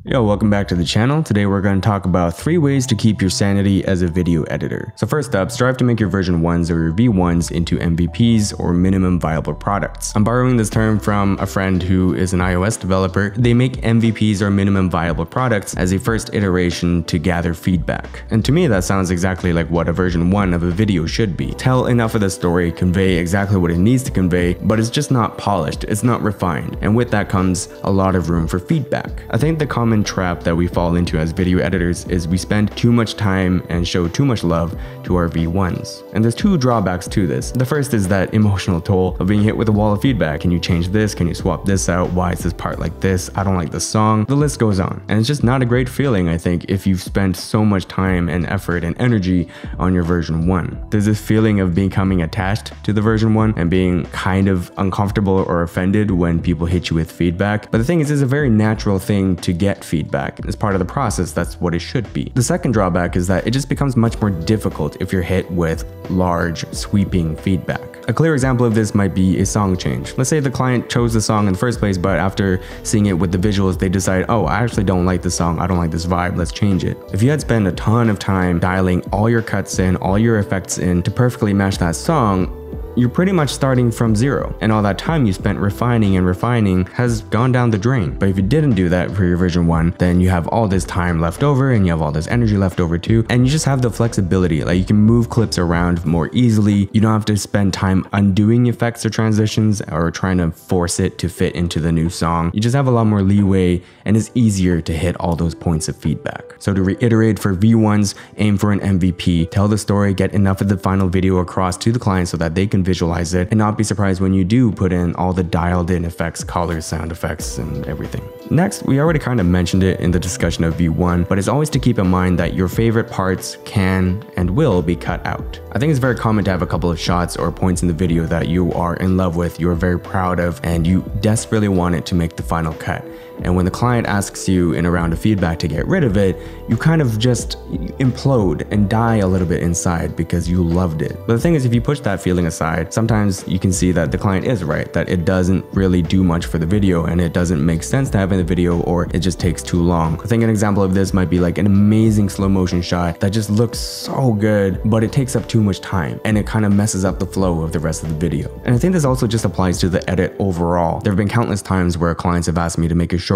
Yo, welcome back to the channel. Today we're going to talk about 3 ways to keep your sanity as a video editor. So first up, strive to make your version 1s or your V1s into MVPs or minimum viable products. I'm borrowing this term from a friend who is an iOS developer. They make MVPs or minimum viable products as a first iteration to gather feedback. And to me that sounds exactly like what a version 1 of a video should be. Tell enough of the story, convey exactly what it needs to convey, but it's just not polished, it's not refined. And with that comes a lot of room for feedback. I think the common trap that we fall into as video editors is we spend too much time and show too much love to our V1s. And there's 2 drawbacks to this. The first is that emotional toll of being hit with a wall of feedback. Can you change this? Can you swap this out? Why is this part like this? I don't like the song. The list goes on. And it's just not a great feeling, I think, if you've spent so much time and effort and energy on your version 1. There's this feeling of becoming attached to the version 1 and being kind of uncomfortable or offended when people hit you with feedback. But the thing is, it's a very natural thing to get feedback. As part of the process, that's what it should be. The second drawback is that it just becomes much more difficult if you're hit with large, sweeping feedback. A clear example of this might be a song change. Let's say the client chose the song in the first place, but after seeing it with the visuals, they decide, oh, I actually don't like the song, I don't like this vibe, let's change it. If you had spent a ton of time dialing all your cuts in, all your effects in to perfectly match that song, you're pretty much starting from zero, and all that time you spent refining and refining has gone down the drain. But if you didn't do that for your version 1, then you have all this time left over and you have all this energy left over too, and you just have the flexibility. Like, you can move clips around more easily. You don't have to spend time undoing effects or transitions or trying to force it to fit into the new song. You just have a lot more leeway, and it's easier to hit all those points of feedback. So to reiterate, for V1s, aim for an MVP. Tell the story, get enough of the final video across to the client so that they can visualize it, and not be surprised when you do put in all the dialed in effects, colors, sound effects, and everything. Next, we already kind of mentioned it in the discussion of V1, but it's always to keep in mind that your favorite parts can and will be cut out. I think it's very common to have a couple of shots or points in the video that you are in love with, you are very proud of, and you desperately want it to make the final cut. And when the client asks you in a round of feedback to get rid of it, you kind of just implode and die a little bit inside because you loved it. But the thing is, if you push that feeling aside, sometimes you can see that the client is right, that it doesn't really do much for the video and it doesn't make sense to have in the video, or it just takes too long. I think an example of this might be like an amazing slow motion shot that just looks so good, but it takes up too much time and it kind of messes up the flow of the rest of the video. And I think this also just applies to the edit overall. There have been countless times where clients have asked me to make it shorter,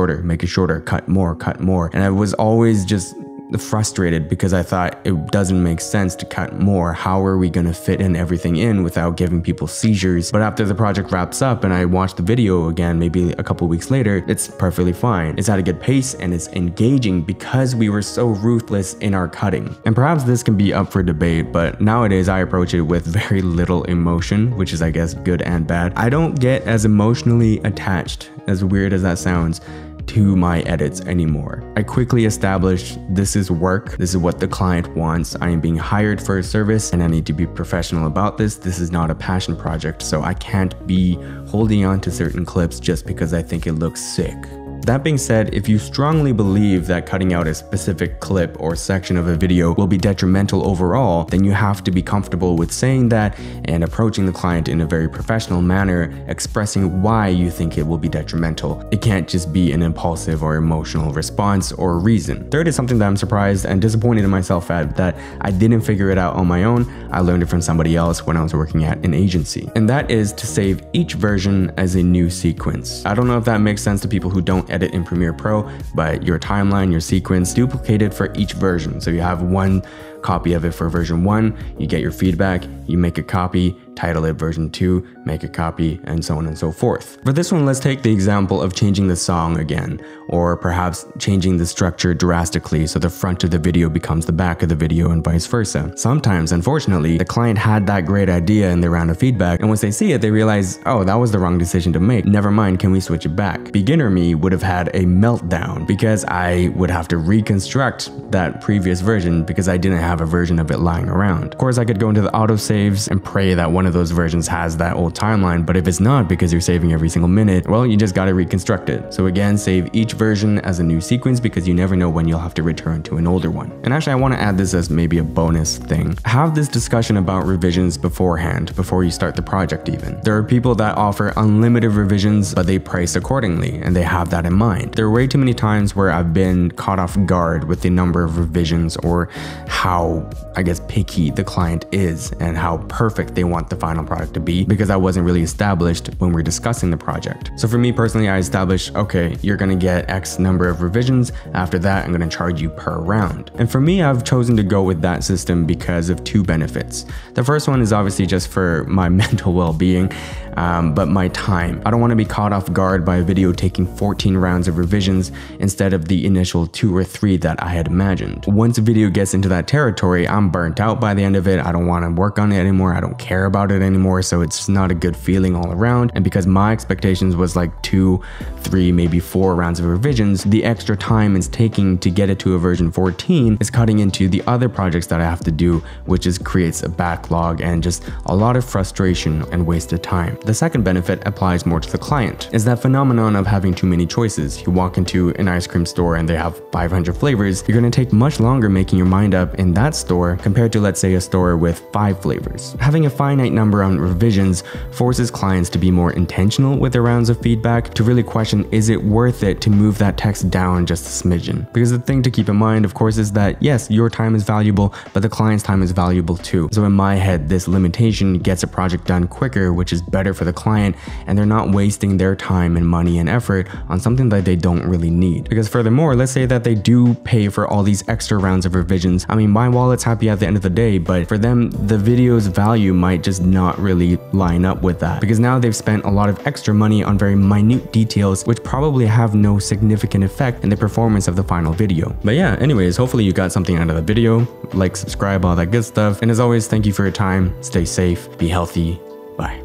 cut more. And I was always just frustrated because I thought it doesn't make sense to cut more. How are we going to fit in everything in without giving people seizures? But after the project wraps up and I watch the video again, maybe a couple weeks later, it's perfectly fine. It's at a good pace and it's engaging because we were so ruthless in our cutting. And perhaps this can be up for debate, but nowadays I approach it with very little emotion, which is, I guess, good and bad. I don't get as emotionally attached, as weird as that sounds, to my edits anymore. I quickly established this is work, this is what the client wants, I am being hired for a service and I need to be professional about this. This is not a passion project, so I can't be holding on to certain clips just because I think it looks sick. That being said, if you strongly believe that cutting out a specific clip or section of a video will be detrimental overall, then you have to be comfortable with saying that and approaching the client in a very professional manner, expressing why you think it will be detrimental. It can't just be an impulsive or emotional response or reason. Third is something that I'm surprised and disappointed in myself at, that I didn't figure it out on my own. I learned it from somebody else when I was working at an agency. And that is to save each version as a new sequence. I don't know if that makes sense to people who don't edit in Premiere Pro, but your timeline, your sequence, duplicated for each version. So you have one copy of it for version 1, you get your feedback, you make a copy, title it version 2, make a copy, and so on and so forth. For this one, let's take the example of changing the song again, or perhaps changing the structure drastically so the front of the video becomes the back of the video and vice versa. Sometimes, unfortunately, the client had that great idea in their round of feedback, and once they see it, they realize, oh, that was the wrong decision to make. Never mind, can we switch it back? Beginner me would have had a meltdown because I would have to reconstruct that previous version because I didn't have a version of it lying around. Of course, I could go into the autosaves and pray that one one of those versions has that old timeline, but if it's not because you're saving every single minute, well, you just gotta reconstruct it. So again, save each version as a new sequence because you never know when you'll have to return to an older one. And actually, I want to add this as maybe a bonus thing. Have this discussion about revisions beforehand, before you start the project even. There are people that offer unlimited revisions, but they price accordingly, and they have that in mind. There are way too many times where I've been caught off guard with the number of revisions or how, I guess, picky the client is and how perfect they want the final product to be, because I wasn't really established when we're discussing the project. So for me personally, I established, okay, you're gonna get X number of revisions. After that, I'm gonna charge you per round. And for me, I've chosen to go with that system because of two benefits. The first one is obviously just for my mental well-being, but my time. I don't want to be caught off guard by a video taking 14 rounds of revisions instead of the initial 2 or 3 that I had imagined. Once a video gets into that territory, I'm burnt out by the end of it. I don't want to work on it anymore. I don't care about it anymore. So it's just not a good feeling all around. And because my expectations was like 2, 3, maybe 4 rounds of revisions, the extra time it's taking to get it to a version 14 is cutting into the other projects that I have to do, which is creates a backlog and just a lot of frustration and wasted time. The second benefit applies more to the client, is that phenomenon of having too many choices. You walk into an ice cream store and they have 500 flavors, you're going to take much longer making your mind up in that store compared to, let's say, a store with 5 flavors. Having a finite number on revisions forces clients to be more intentional with their rounds of feedback, to really question, is it worth it to move that text down just a smidgen? Because the thing to keep in mind, of course, is that yes, your time is valuable, but the client's time is valuable too. So in my head, this limitation gets a project done quicker, which is better for the client, and they're not wasting their time and money and effort on something that they don't really need. Because furthermore, let's say that they do pay for all these extra rounds of revisions. I mean, my wallet's happy at the end of the day, but for them, the video's value might just not really line up with that, because now they've spent a lot of extra money on very minute details, which probably have no significant effect in the performance of the final video. But yeah, anyways, hopefully you got something out of the video. Like, subscribe, all that good stuff. And as always, thank you for your time. Stay safe, be healthy. Bye.